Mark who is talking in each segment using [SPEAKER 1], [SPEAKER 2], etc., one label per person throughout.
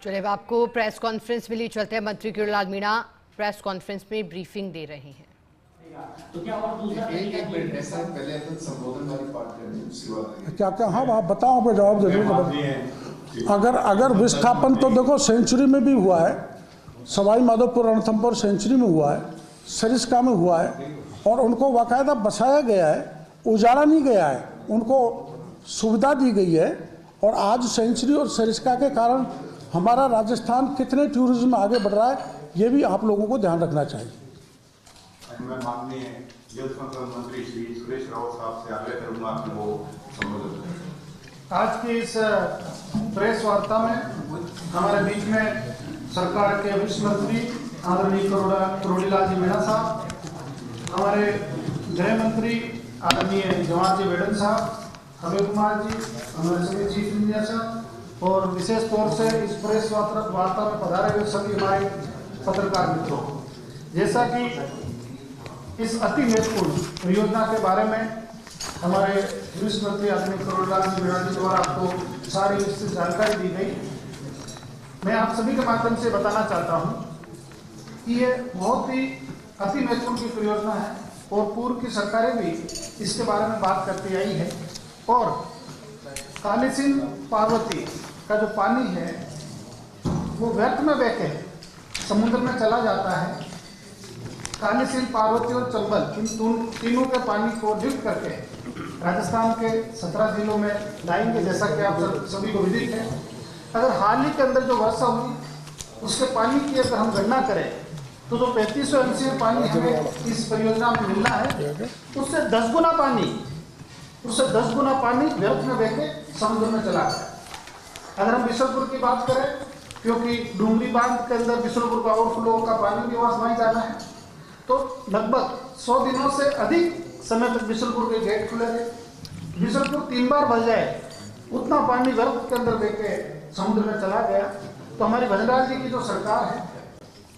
[SPEAKER 1] चलिए, आपको press conference मिली, चलते हैं मंत्री किरोड़ीलाल मीणा प्रेस कॉन्फ्रेंस में ब्रीफिंग दे रहे हैं।
[SPEAKER 2] तो क्या और दूसरा एक मिनट ऐसा पहले अपन संबोधन वाली बात करें, उसके बाद
[SPEAKER 3] क्या क्या हाँ आप बताओ, मैं जवाब जरूर। अगर विस्थापन तो देखो सेंचुरी में भी हुआ है, सवाई माधोपुर रणथंभौर सेंचुरी में हुआ है, सरिस्का में हुआ है, और उनको बाकायदा बसाया गया है, उजाड़ा नहीं गया है, उनको सुविधा दी गई है। और आज सेंचुरी और सरिस्का के कारण हमारा राजस्थान कितने टूरिज्म में आगे बढ़ रहा है, ये भी आप लोगों को ध्यान रखना चाहिए।
[SPEAKER 4] मैं माननीय जल संसाधन मंत्री श्री सुरेश रावत साहब से आग्रह करूंगा कि वो संबोधित करें।
[SPEAKER 5] आज की इस प्रेस वार्ता में हमारे बीच में सरकार के वित्त मंत्री आदरणीय किरोड़ीलाल जी मीणा साहब, हमारे गृह मंत्री आदरणीय जवाहर जी वेडन साहब, हमीर कुमार जी, हमारे सभी चीफ इंजीनियर साहब, और विशेष तौर से इस प्रेस वार्ता में पधारे हुए सभी हमारे पत्रकार मित्रों, जैसा कि इस अति महत्वपूर्ण परियोजना के बारे में हमारे वित्त मंत्री आदरणीय किरोड़ीलाल जी मीणा जी द्वारा आपको सारी विस्तृत जानकारी दी गई। मैं आप सभी के माध्यम से बताना चाहता हूं कि ये बहुत ही अति महत्वपूर्ण की परियोजना है और पूर्व की सरकारें भी इसके बारे में बात करती आई है। और कालीसिंध पार्वती का जो पानी है वो व्यर्थ में बह के समुद्र में चला जाता है। कालीसिंध, पार्वती और चंबल, इन तीनों के पानी को लिफ्ट करके राजस्थान के 17 जिलों में लाएंगे, जैसा कि आप सभी को विदित है। अगर हाल ही के अंदर जो वर्षा हुई उसके पानी की अगर हम गणना करें तो जो 3500 MCF पानी हमें इस परियोजना में मिलना है, उससे 10 गुना पानी व्यर्थ में बह के समुद्र में चला गया। अगर हम बिशनपुर की बात करें, क्योंकि डूंगरी बांध के अंदर बिशनपुर का ओवरफ्लो का पानी भी वहां जाना है, तो लगभग 100 दिनों से अधिक समय तक बिशनपुर के गेट खुले थे। बिशनपुर 3 बार भर जाए उतना पानी व्यर्थ के अंदर बह के समुद्र में चला गया। तो हमारी भजनलाल जी की जो सरकार है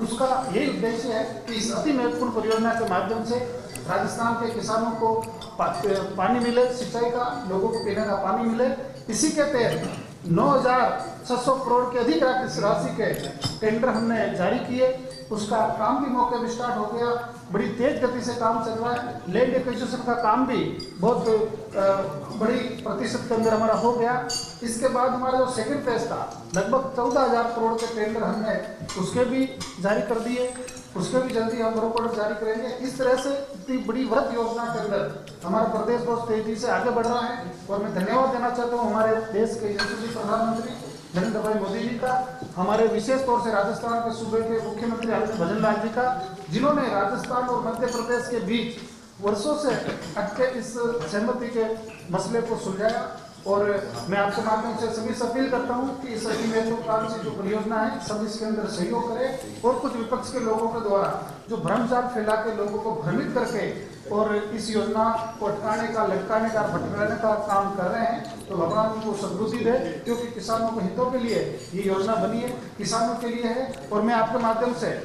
[SPEAKER 5] उसका यही उद्देश्य है कि इस अति महत्वपूर्ण परियोजना के माध्यम से राजस्थान के किसानों को पानी मिले, सिंचाई का, लोगों को पीने का पानी मिले। इसी के तहत 9,600 करोड़ के अधिक राशि के टेंडर हमने जारी किए। उसका काम भी मौके पर स्टार्ट हो गया, बड़ी तेज गति से काम चल रहा है। लैंड एक्विजिशन का काम भी बहुत बड़ी प्रतिशत के अंदर हमारा हो गया। इसके बाद हमारा जो सेकंड फेज था, लगभग 14,000 करोड़ के टेंडर हमने उसके भी जारी कर दिए, उसके भी जल्दी हम रोड जारी करेंगे। इस तरह से इतनी बड़ी वृहत योजना के अंदर हमारा प्रदेश बहुत तेजी से आगे बढ़ रहा है। और मैं धन्यवाद देना चाहता हूँ हमारे देश के यशस्वी प्रधानमंत्री नरेंद्र भाई मोदी जी का, हमारे विशेष तौर से राजस्थान के सूबे के मुख्यमंत्री आदरणीय भजनलाल जी का, जिन्होंने राजस्थान और मध्य प्रदेश के बीच वर्षों से अटके इस सहमति के मसले को सुलझाया। और मैं आपके माध्यम से सभी से अपील करता हूं कि इस अति महत्वाकांक्षी जो परियोजना है सब इसके अंदर सहयोग करें। और कुछ विपक्ष के लोगों के द्वारा जो भ्रमजाल फैला के लोगों को भ्रमित करके और इस योजना को अटकाने का, लटकाने का, भटकाने का काम कर रहे हैं, तो भगवान उनको सद्बुद्धि दे, क्योंकि किसानों के हितों के लिए ये योजना बनी है, किसानों के लिए है। और मैं आपके माध्यम से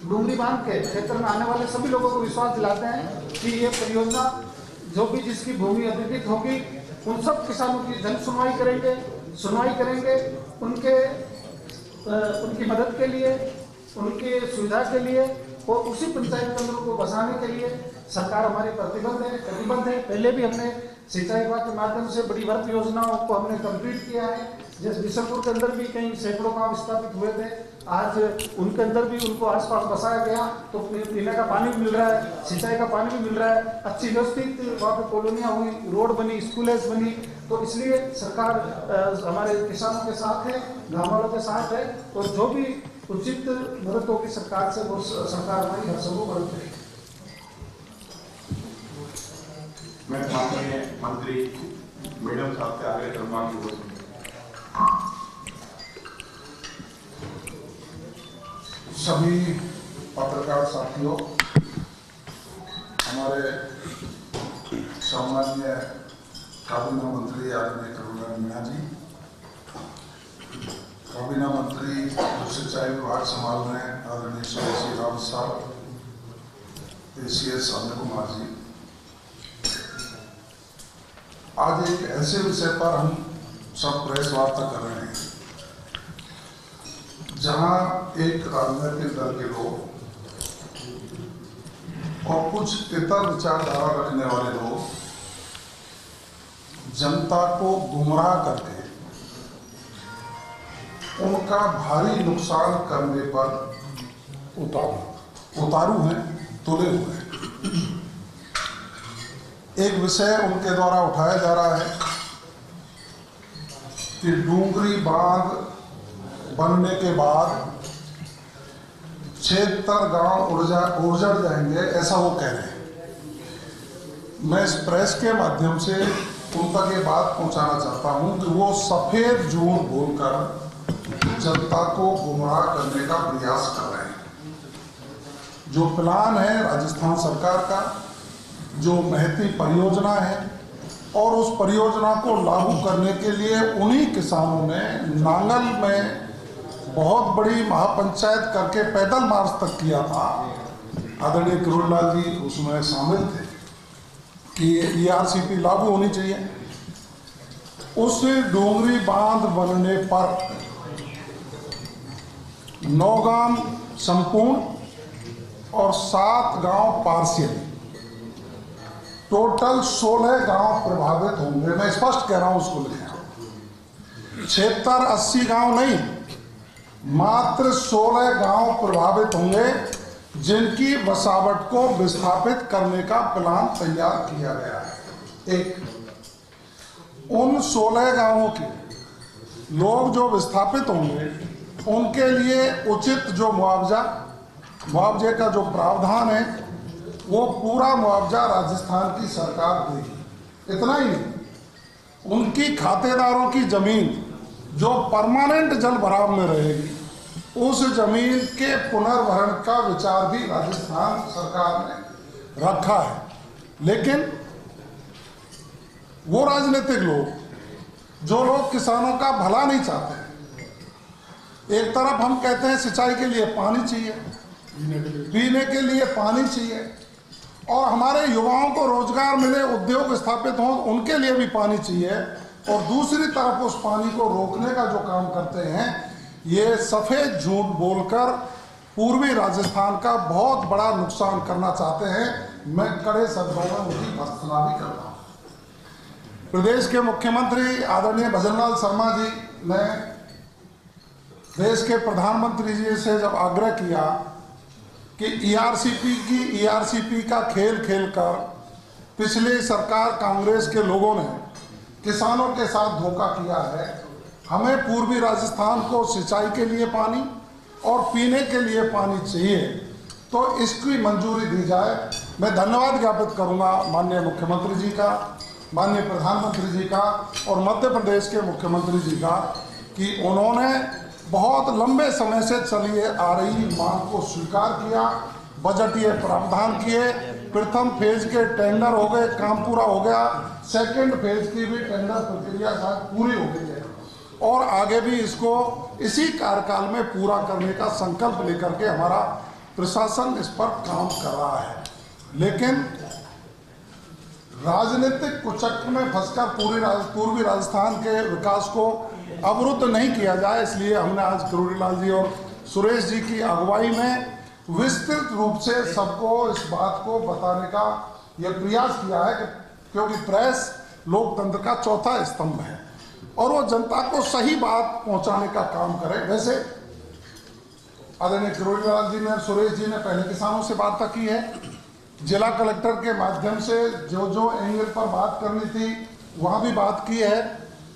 [SPEAKER 5] डूंगरी बांध के क्षेत्र में आने वाले सभी लोगों को विश्वास दिलाते हैं कि ये परियोजना जो भी जिसकी भूमि अधिकृत होगी उन सब किसानों की जन सुनवाई करेंगे, उनकी मदद के लिए, उनकी सुविधा के लिए और उसी पंचायत केंद्रों को बसाने के लिए सरकार हमारी प्रतिबद्ध है। पहले भी हमने सिंचाई विभाग के माध्यम से बड़ी वृहत योजनाओं को हमने कंप्लीट किया है। जैसे बिशनपुर के अंदर भी कई सैकड़ों गांव स्थापित हुए थे, आज उनके अंदर भी उनको आसपास बसाया गया, तो पीने का पानी भी मिल रहा है, सिंचाई का पानी भी मिल रहा है, अच्छी व्यवस्थित वहाँ पे कॉलोनियाँ हुई, रोड बनी, स्कूलें बनी। तो इसलिए सरकार हमारे किसानों के साथ है, गाँव वालों के साथ है, और जो भी उचित मदद होगी सरकार से वो सरकार हमारी हर संभव मदद करेगी।
[SPEAKER 4] मैं माननीय मंत्री मैडम साहब से आग्रह करूंगा कि वो
[SPEAKER 3] सभी पत्रकार साथियों, हमारे सामान्य काबीना मंत्री आदरणीय किरोड़ीलाल मीणा जी, काबीना मंत्री सिंचाई विभाग संभाल रहे हैं आदरणीय सुरेश रावत साहब, ACS अनिल कुमार जी, आज एक ऐसे विषय पर हम सब प्रेस वार्ता कर रहे हैं
[SPEAKER 6] जहां एक राजनीतिक दल के लोग और कुछ इतर विचारधारा रखने वाले लोग जनता को गुमराह करके उनका भारी नुकसान करने पर उतारू हैं, तुले हुए हैं। एक विषय उनके द्वारा उठाया जा रहा है कि डूंगरी बांध बनने के बाद 76 गांव उजड़ जाएंगे, ऐसा वो कह रहे हैं। मैं इस प्रेस के माध्यम से उन तक ये बात पहुंचाना चाहता हूं कि वो सफेद झूठ बोलकर जनता को गुमराह करने का प्रयास कर रहे हैं। जो प्लान है राजस्थान सरकार का, जो महती परियोजना है, और उस परियोजना को लागू करने के लिए उन्हीं किसानों ने नांगल में बहुत बड़ी महापंचायत करके पैदल मार्च तक किया था। आदरणीय किरोड़ीलाल जी उसमें शामिल थे कि ERCP लागू होनी चाहिए। उस डोंगरी बांध बनने पर 9 गांव संपूर्ण और 7 गांव पार्शियल, टोटल 16 गांव प्रभावित होंगे। मैं स्पष्ट कह रहा हूं, उसको लिखा 76-80 गांव नहीं, मात्र 16 गांव प्रभावित होंगे जिनकी बसावट को विस्थापित करने का प्लान तैयार किया गया है। एक उन 16 गांवों के लोग जो विस्थापित होंगे उनके लिए उचित जो मुआवजे का जो प्रावधान है वो पूरा मुआवजा राजस्थान की सरकार देगी। इतना ही नहीं, उनकी खातेदारों की जमीन जो परमानेंट जल भराव में रहेगी, उस जमीन के पुनर्भरण का विचार भी राजस्थान सरकार ने रखा है। लेकिन वो राजनीतिक लोग जो लोग किसानों का भला नहीं चाहते, एक तरफ हम कहते हैं सिंचाई के लिए पानी चाहिए, पीने के लिए पानी चाहिए, और हमारे युवाओं को रोजगार मिले, उद्योग स्थापित हों, उनके लिए भी पानी चाहिए, और दूसरी तरफ उस पानी को रोकने का जो काम करते हैं, ये सफेद झूठ बोलकर पूर्वी राजस्थान का बहुत बड़ा नुकसान करना चाहते हैं। मैं कड़े शब्दों में उनकी भर्त्सना भी करता हूं। प्रदेश के मुख्यमंत्री आदरणीय भजनलाल शर्मा जी ने देश के प्रधानमंत्री जी से जब आग्रह किया कि ERCP का खेल खेलकर पिछली सरकार कांग्रेस के लोगों ने किसानों के साथ धोखा किया है, हमें पूर्वी राजस्थान को सिंचाई के लिए पानी और पीने के लिए पानी चाहिए, तो इसकी मंजूरी दी जाए। मैं धन्यवाद ज्ञापित करूंगा माननीय मुख्यमंत्री जी का, माननीय प्रधानमंत्री जी का और मध्य प्रदेश के मुख्यमंत्री जी का कि उन्होंने बहुत लंबे समय से चली आ रही मांग को स्वीकार किया, बजटीय प्रावधान किए, प्रथम फेज के टेंडर हो गए, काम पूरा हो गया, सेकंड फेज की भी टेंडर प्रक्रिया पूरी हो गई है, और आगे भी इसको इसी कार्यकाल में पूरा करने का संकल्प लेकर के हमारा प्रशासन इस पर काम कर रहा है। लेकिन राजनीतिक कुचक्र में फंसकर पूर्वी राजस्थान के विकास को अवरुद्ध नहीं किया जाए, इसलिए हमने आज किरोड़ीलाल जी और सुरेश जी की अगुवाई में विस्तृत रूप से सबको इस बात को बताने का यह प्रयास किया है कि क्योंकि प्रेस लोकतंत्र का चौथा स्तंभ है और वो जनता को सही बात पहुंचाने का काम करे। वैसे आदरणीय किरोड़ीलाल जी ने, सुरेश जी ने पहले किसानों से वार्ता की है, जिला कलेक्टर के माध्यम से जो एंगल पर बात करनी थी वहां भी बात की है,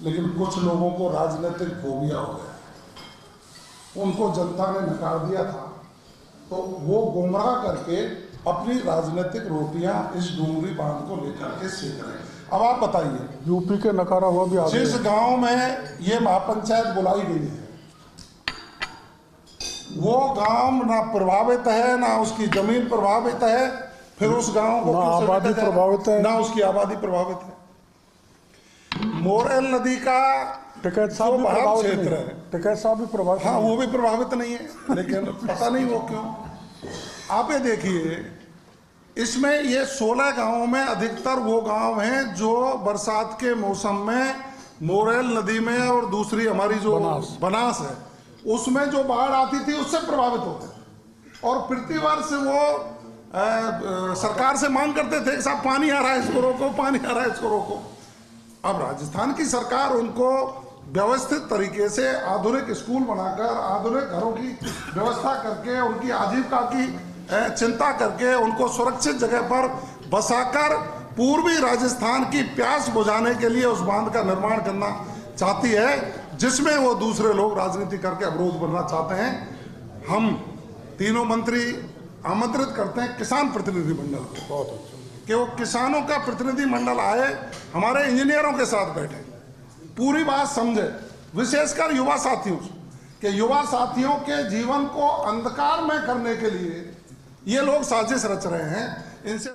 [SPEAKER 6] लेकिन कुछ लोगों को राजनीतिक फोबिया हो गया, उनको जनता ने नकार दिया था, तो वो गुमराह करके अपनी राजनीतिक रोटियां इस डूंगरी बांध को लेकर के सेक रहे हैं। अब आप बताइए,
[SPEAKER 3] यूपी के नकारा हुआ भी
[SPEAKER 6] जिस गांव में ये महापंचायत बुलाई गई है वो गांव ना प्रभावित है, ना उसकी जमीन प्रभावित है, फिर उस गांव को
[SPEAKER 3] ना आबादी प्रभावित है,
[SPEAKER 6] ना उसकी आबादी प्रभावित है। मोरेल नदी का
[SPEAKER 3] टिकैत साहब भी प्रभावित
[SPEAKER 6] क्षेत्र है,
[SPEAKER 3] टिकैत साहब भी प्रभावित,
[SPEAKER 6] हाँ वो भी प्रभावित नहीं है, लेकिन पता नहीं वो क्यों। आप ये देखिए, इसमें ये 16 गांवों में अधिकतर वो गांव हैं जो बरसात के मौसम में मोरेल नदी में और दूसरी हमारी जो बनास है उसमें जो बाढ़ आती थी उससे प्रभावित होते थे और प्रतिवर्ष वो सरकार से मांग करते थे कि साहब पानी आ रहा है इसको रोको, पानी आ रहा है इसको रोको। अब राजस्थान की सरकार उनको व्यवस्थित तरीके से आधुनिक स्कूल बनाकर, आधुनिक घरों की व्यवस्था करके, उनकी आजीविका की चिंता करके, उनको सुरक्षित जगह पर बसाकर पूर्वी राजस्थान की प्यास बुझाने के लिए उस बांध का निर्माण करना चाहती है, जिसमें वो दूसरे लोग राजनीति करके अवरोध बनना चाहते हैं। हम तीनों मंत्री आमंत्रित करते हैं किसान प्रतिनिधि मंडल को कि वो किसानों का प्रतिनिधि मंडल आए, हमारे इंजीनियरों के साथ बैठे, पूरी बात समझे, विशेषकर युवा साथियों के युवा साथियों के जीवन को अंधकार में करने के लिए ये लोग साजिश रच रहे हैं। इनसे